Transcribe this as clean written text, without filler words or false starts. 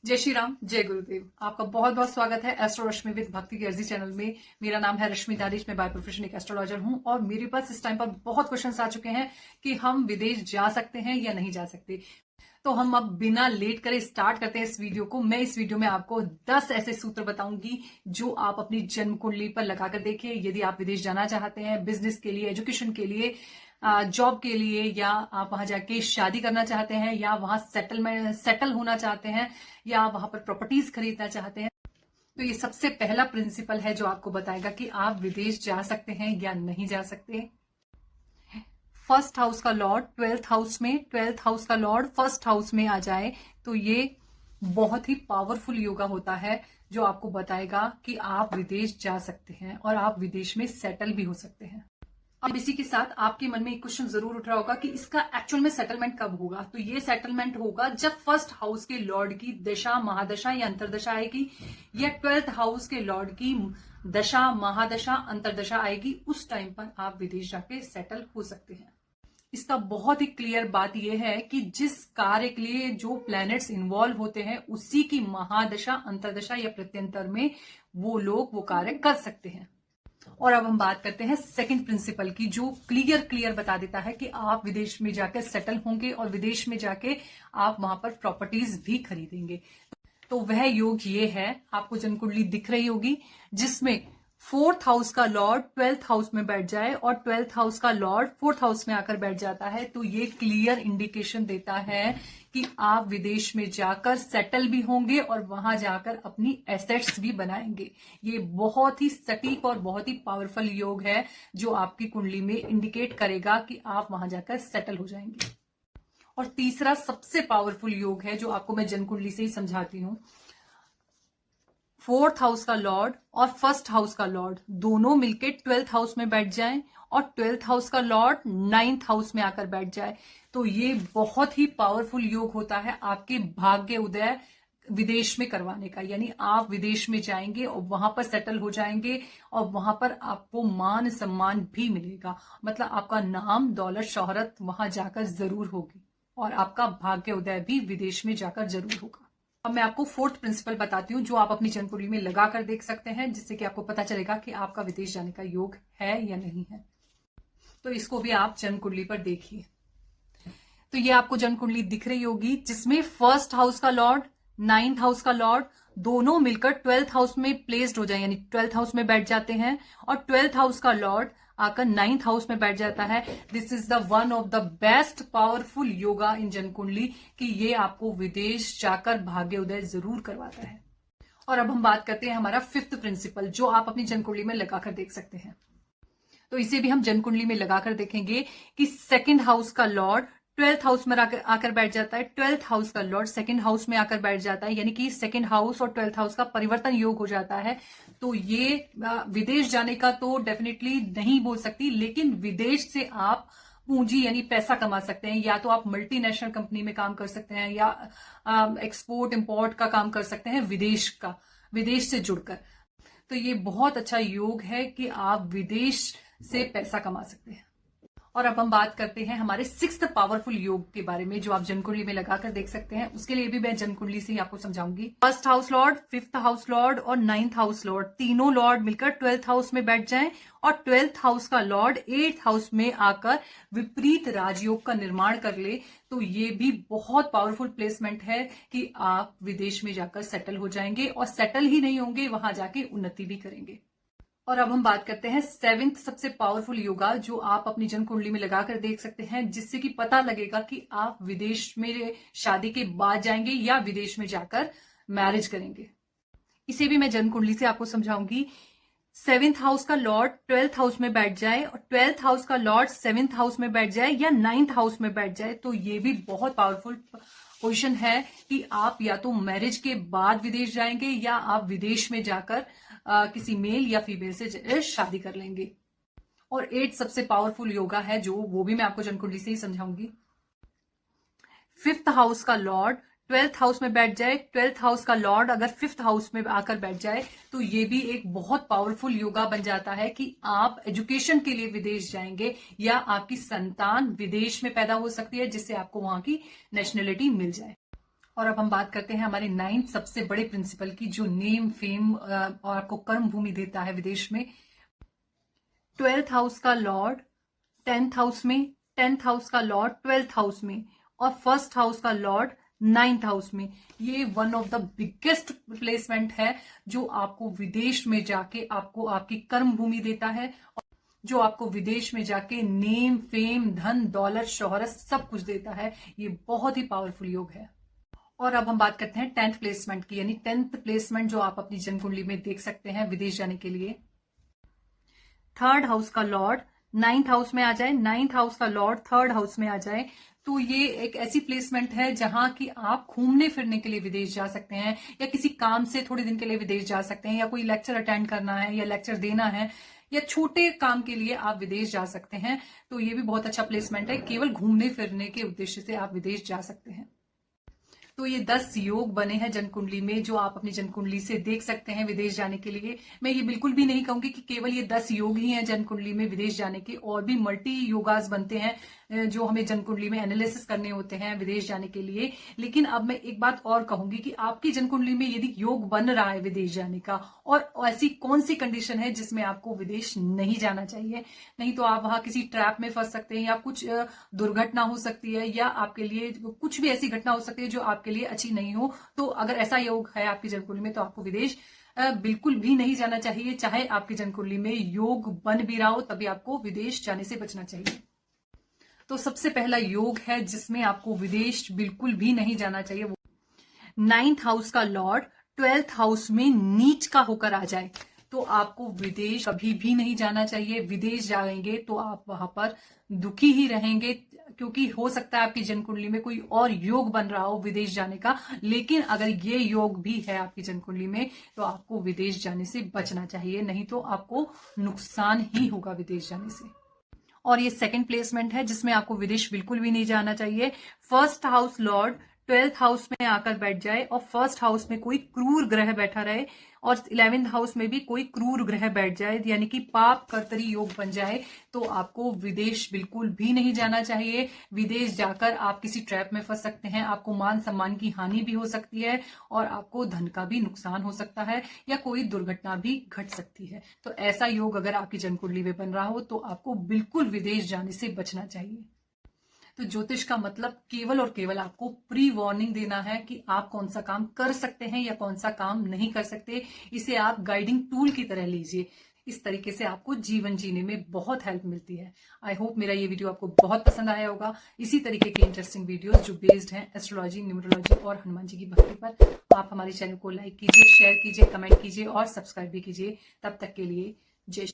जय श्री राम, जय गुरुदेव। आपका बहुत बहुत स्वागत है एस्ट्रो रश्मि विद भक्ति की अर्जी चैनल में। मेरा नाम है रश्मि दानिश, मैं बाय प्रोफेशन एक एस्ट्रोलॉजर हूं और मेरे पास इस टाइम पर बहुत क्वेश्चंस आ चुके हैं कि हम विदेश जा सकते हैं या नहीं जा सकते। तो हम अब बिना लेट करे स्टार्ट करते हैं इस वीडियो को। मैं इस वीडियो में आपको 10 ऐसे सूत्र बताऊंगी जो आप अपनी जन्म कुंडली पर लगाकर देखिए। यदि आप विदेश जाना चाहते हैं बिजनेस के लिए, एजुकेशन के लिए, जॉब के लिए, या आप वहां जाके शादी करना चाहते हैं, या वहां सेटल होना चाहते हैं, या वहां पर प्रॉपर्टीज खरीदना चाहते हैं, तो ये सबसे पहला प्रिंसिपल है जो आपको बताएगा कि आप विदेश जा सकते हैं या नहीं जा सकते। फर्स्ट हाउस का लॉर्ड 12th हाउस में, 12th हाउस का लॉर्ड फर्स्ट हाउस में आ जाए तो ये बहुत ही पावरफुल योगा होता है जो आपको बताएगा कि आप विदेश जा सकते हैं और आप विदेश में सेटल भी हो सकते हैं। अब इसी के साथ आपके मन में एक क्वेश्चन जरूर उठ रहा होगा कि इसका एक्चुअल में सेटलमेंट कब होगा। तो ये सेटलमेंट होगा जब फर्स्ट हाउस के लॉर्ड की दशा, महादशा या अंतरदशा आएगी, या 12th हाउस के लॉर्ड की दशा, महादशा, अंतरदशा आएगी। उस टाइम पर आप विदेश जाके सेटल हो सकते हैं। इसका बहुत ही क्लियर बात यह है कि जिस कार्य के लिए जो प्लैनेट्स इन्वॉल्व होते हैं उसी की महादशा, अंतरदशा या प्रत्यंतर में वो लोग वो कार्य कर सकते हैं। और अब हम बात करते हैं सेकंड प्रिंसिपल की, जो क्लियर बता देता है कि आप विदेश में जाकर सेटल होंगे और विदेश में जाके आप वहां पर प्रॉपर्टीज भी खरीदेंगे। तो वह योग ये है, आपको जन्म कुंडली दिख रही होगी, जिसमें 4th हाउस का लॉर्ड 12th हाउस में बैठ जाए और 12th हाउस का लॉर्ड 4th हाउस में आकर बैठ जाता है। तो ये क्लियर इंडिकेशन देता है कि आप विदेश में जाकर सेटल भी होंगे और वहां जाकर अपनी एसेट्स भी बनाएंगे। ये बहुत ही सटीक और बहुत ही पावरफुल योग है जो आपकी कुंडली में इंडिकेट करेगा कि आप वहां जाकर सेटल हो जाएंगे। और तीसरा सबसे पावरफुल योग है जो आपको मैं जन्म कुंडली से ही समझाती हूं। 4th हाउस का लॉर्ड और फर्स्ट हाउस का लॉर्ड दोनों मिलकर 12th हाउस में बैठ जाएं और 12th हाउस का लॉर्ड 9th हाउस में आकर बैठ जाए। तो ये बहुत ही पावरफुल योग होता है आपके भाग्य उदय विदेश में करवाने का। यानी आप विदेश में जाएंगे और वहां पर सेटल हो जाएंगे और वहां पर आपको मान सम्मान भी मिलेगा। मतलब आपका नाम, दौलत, शोहरत वहां जाकर जरूर होगी और आपका भाग्य उदय भी विदेश में जाकर जरूर होगा। अब मैं आपको 4th प्रिंसिपल बताती हूँ जो आप अपनी जन्म कुंडली में लगा कर देख सकते हैं, जिससे कि आपको पता चलेगा कि आपका विदेश जाने का योग है या नहीं है। तो इसको भी आप जन्म कुंडली पर देखिए। तो ये आपको जन्म कुंडली दिख रही होगी जिसमें फर्स्ट हाउस का लॉर्ड, 9th हाउस का लॉर्ड दोनों मिलकर 12th हाउस में प्लेस्ड हो जाए, यानी 12th हाउस में बैठ जाते हैं और 12th हाउस का लॉर्ड आकर 9th हाउस में बैठ जाता है। This is the one of the best powerful yoga in जन्म कुंडली कि ये आपको विदेश जाकर भाग्य उदय जरूर करवाता है। और अब हम बात करते हैं हमारा 5th प्रिंसिपल जो आप अपनी जन्म कुंडली में लगाकर देख सकते हैं। तो इसे भी हम जन्म कुंडली में लगाकर देखेंगे कि 2nd हाउस का लॉर्ड 12th हाउस में आकर बैठ जाता है, 12th हाउस का लॉर्ड 2nd हाउस में आकर बैठ जाता है, यानी कि 2nd हाउस और 12th हाउस का परिवर्तन योग हो जाता है। तो ये विदेश जाने का तो डेफिनेटली नहीं बोल सकती, लेकिन विदेश से आप पूंजी यानी पैसा कमा सकते हैं। या तो आप मल्टीनेशनल कंपनी में काम कर सकते हैं या एक्सपोर्ट इंपोर्ट का काम कर सकते हैं विदेश से जुड़कर। तो ये बहुत अच्छा योग है कि आप विदेश से पैसा कमा सकते हैं। और अब हम बात करते हैं हमारे 6th पावरफुल योग के बारे में जो आप जन्म कुंडली में लगाकर देख सकते हैं। उसके लिए भी मैं जन्म कुंडली से ही आपको समझाऊंगी। 1st house Lord, 5th house Lord और 9th हाउस लॉर्ड तीनों लॉर्ड मिलकर 12th हाउस में बैठ जाएं और 12th हाउस का लॉर्ड 8th हाउस में आकर विपरीत राजयोग का निर्माण कर ले। तो ये भी बहुत पावरफुल प्लेसमेंट है कि आप विदेश में जाकर सेटल हो जाएंगे और सेटल ही नहीं होंगे, वहां जाके उन्नति भी करेंगे। और अब हम बात करते हैं 7th सबसे पावरफुल योगा जो आप अपनी जन्म कुंडली में लगाकर देख सकते हैं, जिससे कि पता लगेगा कि आप विदेश में शादी के बाद जाएंगे या विदेश में जाकर मैरिज करेंगे। इसे भी मैं जन्म कुंडली से आपको समझाऊंगी। 7th हाउस का लॉर्ड 12th हाउस में बैठ जाए और 12th हाउस का लॉर्ड 7th हाउस में बैठ जाए या 9th हाउस में बैठ जाए। तो ये भी बहुत पावरफुल पोजीशन है कि आप या तो मैरिज के बाद विदेश जाएंगे या आप विदेश में जाकर किसी मेल या फीमेल से शादी कर लेंगे। और 8 सबसे पावरफुल योगा है जो वो भी मैं आपको जन्म कुंडली से ही समझाऊंगी। 5th हाउस का लॉर्ड 12th हाउस में बैठ जाए, 12th हाउस का लॉर्ड अगर 5th हाउस में आकर बैठ जाए तो ये भी एक बहुत पावरफुल योगा बन जाता है कि आप एजुकेशन के लिए विदेश जाएंगे या आपकी संतान विदेश में पैदा हो सकती है जिससे आपको वहां की नेशनलिटी मिल जाए। और अब हम बात करते हैं हमारे 9th सबसे बड़े प्रिंसिपल की, जो नेम फेम और आपको कर्म भूमि देता है विदेश में। 12th हाउस का लॉर्ड 10th हाउस में, 10th हाउस का लॉर्ड 12th हाउस में, और फर्स्ट हाउस का लॉर्ड 9th हाउस में। ये one of the biggest placement है जो आपको विदेश में जाके आपको आपकी कर्म भूमि देता है, जो आपको विदेश में जाके नेम फेम धन दौलत शोहरत सब कुछ देता है। ये बहुत ही पावरफुल योग है। और अब हम बात करते हैं 10th प्लेसमेंट की, यानी 10th प्लेसमेंट जो आप अपनी जन्म कुंडली में देख सकते हैं विदेश जाने के लिए। 3rd हाउस का लॉर्ड 9th हाउस में आ जाए, 9th हाउस का लॉर्ड 3rd हाउस में आ जाए, तो ये एक ऐसी प्लेसमेंट है जहां कि आप घूमने फिरने के लिए विदेश जा सकते हैं, या किसी काम से थोड़े दिन के लिए विदेश जा सकते हैं, या कोई लेक्चर अटेंड करना है या लेक्चर देना है, या छोटे काम के लिए आप विदेश जा सकते हैं। तो ये भी बहुत अच्छा प्लेसमेंट है, केवल घूमने फिरने के उद्देश्य से आप विदेश जा सकते हैं। तो ये 10 योग बने हैं जन्म कुंडली में, जो आप अपनी जन्म कुंडली से देख सकते हैं विदेश जाने के लिए। मैं ये बिल्कुल भी नहीं कहूंगी कि केवल ये 10 योग ही हैं जन्म कुंडली में विदेश जाने के, और भी मल्टी योगास बनते हैं जो हमें जन्म कुंडली में एनालिसिस करने होते हैं विदेश जाने के लिए। लेकिन अब मैं एक बात और कहूंगी कि आपकी जन्म कुंडली में यदि योग बन रहा है विदेश जाने का, और ऐसी कौन सी कंडीशन है जिसमें आपको विदेश नहीं जाना चाहिए, नहीं तो आप वहां किसी ट्रैप में फंस सकते हैं, या कुछ दुर्घटना हो सकती है, या आपके लिए कुछ भी ऐसी घटना हो सकती है जो आपके लिए अच्छी नहीं हो। तो अगर ऐसा योग है आपकी जन्म कुंडली में तो आपको विदेश बिल्कुल भी नहीं जाना चाहिए। चाहे आपकी जन्म कुंडली में योग बन भी रहा हो तभी आपको विदेश जाने से बचना चाहिए। तो सबसे पहला योग है जिसमें आपको विदेश बिल्कुल भी नहीं जाना चाहिए, वो 9th हाउस का लॉर्ड 12th हाउस में नीच का होकर आ जाए, तो आपको विदेश कभी भी नहीं जाना चाहिए। विदेश जाएंगे तो आप वहां पर दुखी ही रहेंगे, क्योंकि हो सकता है आपकी जन्म कुंडली में कोई और योग बन रहा हो विदेश जाने का, लेकिन अगर ये योग भी है आपकी जन्म कुंडली में तो आपको विदेश जाने से बचना चाहिए, नहीं तो आपको नुकसान ही होगा विदेश जाने से। और ये सेकंड प्लेसमेंट है जिसमें आपको विदेश बिल्कुल भी नहीं जाना चाहिए। First house Lord 12th house में आकर बैठ जाए, और फर्स्ट हाउस में कोई क्रूर ग्रह बैठा रहे, और 11th हाउस में भी कोई क्रूर ग्रह बैठ जाए, यानी कि पाप कर्तरी योग बन जाए, तो आपको विदेश बिल्कुल भी नहीं जाना चाहिए। विदेश जाकर आप किसी ट्रैप में फंस सकते हैं, आपको मान सम्मान की हानि भी हो सकती है, और आपको धन का भी नुकसान हो सकता है, या कोई दुर्घटना भी घट सकती है। तो ऐसा योग अगर आपकी जन्म कुंडली में बन रहा हो तो आपको बिल्कुल विदेश जाने से बचना चाहिए। तो ज्योतिष का मतलब केवल और केवल आपको प्री वार्निंग देना है कि आप कौन सा काम कर सकते हैं या कौन सा काम नहीं कर सकते। इसे आप गाइडिंग टूल की तरह लीजिए, इस तरीके से आपको जीवन जीने में बहुत हेल्प मिलती है। आई होप मेरा ये वीडियो आपको बहुत पसंद आया होगा। इसी तरीके के इंटरेस्टिंग वीडियोस जो बेस्ड हैं एस्ट्रोलॉजी, न्यूमरोलॉजी और हनुमान जी की भक्ति पर, आप हमारे चैनल को लाइक कीजिए, शेयर कीजिए, कमेंट कीजिए और सब्सक्राइब भी कीजिए। तब तक के लिए जय